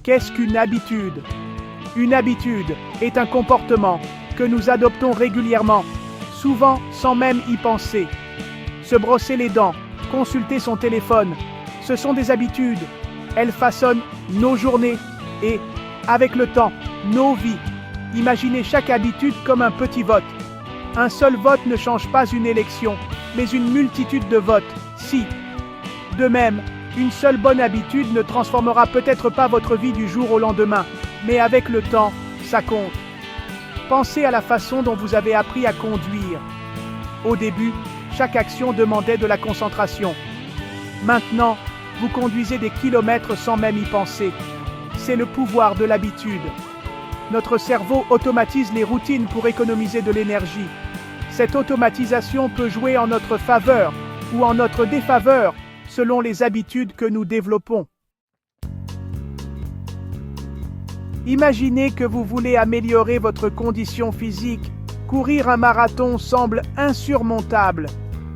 Qu'est-ce qu'une habitude? Une habitude est un comportement que nous adoptons régulièrement, souvent sans même y penser. Se brosser les dents, consulter son téléphone, ce sont des habitudes. Elles façonnent nos journées et, avec le temps, nos vies. Imaginez chaque habitude comme un petit vote. Un seul vote ne change pas une élection, mais une multitude de votes, si. De même, une seule bonne habitude ne transformera peut-être pas votre vie du jour au lendemain, mais avec le temps, ça compte. Pensez à la façon dont vous avez appris à conduire. Au début, chaque action demandait de la concentration. Maintenant, vous conduisez des kilomètres sans même y penser. C'est le pouvoir de l'habitude. Notre cerveau automatise les routines pour économiser de l'énergie. Cette automatisation peut jouer en notre faveur ou en notre défaveur selon les habitudes que nous développons. Imaginez que vous voulez améliorer votre condition physique. Courir un marathon semble insurmontable.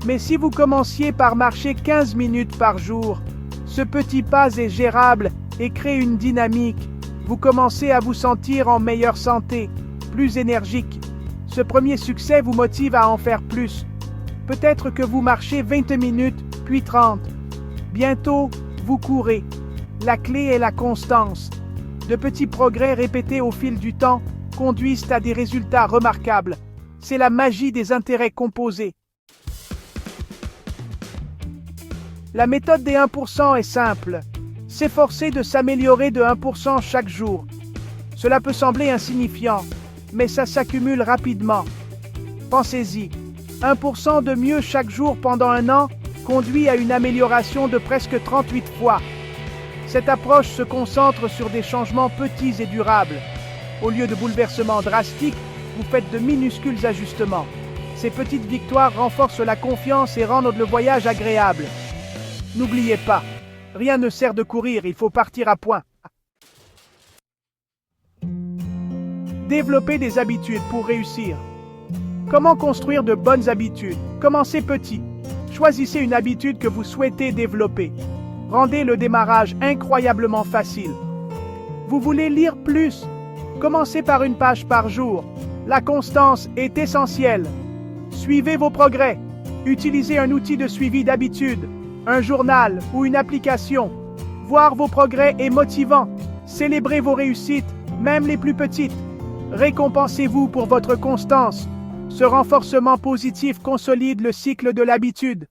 Mais si vous commenciez par marcher 15 minutes par jour, ce petit pas est gérable et crée une dynamique. Vous commencez à vous sentir en meilleure santé, plus énergique. Ce premier succès vous motive à en faire plus. Peut-être que vous marchez 20 minutes, puis 30. Bientôt, vous courez. La clé est la constance. De petits progrès répétés au fil du temps conduisent à des résultats remarquables. C'est la magie des intérêts composés. La méthode des 1% est simple. S'efforcer de s'améliorer de 1% chaque jour. Cela peut sembler insignifiant, mais ça s'accumule rapidement. Pensez-y, 1% de mieux chaque jour pendant un an conduit à une amélioration de presque 38 fois. Cette approche se concentre sur des changements petits et durables. Au lieu de bouleversements drastiques, vous faites de minuscules ajustements. Ces petites victoires renforcent la confiance et rendent le voyage agréable. N'oubliez pas, rien ne sert de courir, il faut partir à point. Développer des habitudes pour réussir. Comment construire de bonnes habitudes? Commencez petit. Choisissez une habitude que vous souhaitez développer. Rendez le démarrage incroyablement facile. Vous voulez lire plus? Commencez par une page par jour. La constance est essentielle. Suivez vos progrès. Utilisez un outil de suivi d'habitude, un journal ou une application. Voir vos progrès est motivant. Célébrez vos réussites, même les plus petites. Récompensez-vous pour votre constance. Ce renforcement positif consolide le cycle de l'habitude.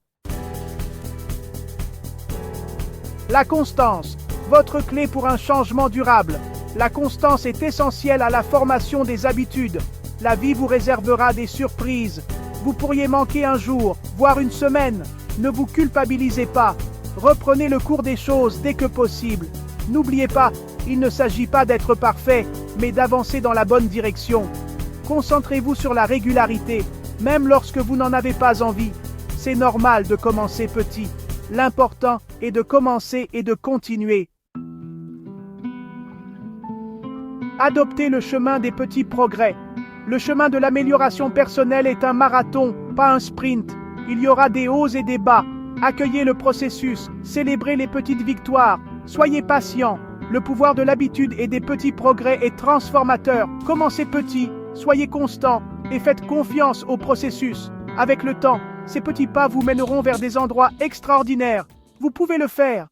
La constance, votre clé pour un changement durable. La constance est essentielle à la formation des habitudes. La vie vous réservera des surprises. Vous pourriez manquer un jour, voire une semaine. Ne vous culpabilisez pas. Reprenez le cours des choses dès que possible. N'oubliez pas, il ne s'agit pas d'être parfait, mais d'avancer dans la bonne direction. Concentrez-vous sur la régularité, même lorsque vous n'en avez pas envie. C'est normal de commencer petit. L'important est de commencer et de continuer. Adoptez le chemin des petits progrès. Le chemin de l'amélioration personnelle est un marathon, pas un sprint. Il y aura des hauts et des bas. Accueillez le processus, célébrez les petites victoires. Soyez patient. Le pouvoir de l'habitude et des petits progrès est transformateur. Commencez petit, soyez constant et faites confiance au processus. Avec le temps, ces petits pas vous mèneront vers des endroits extraordinaires. Vous pouvez le faire.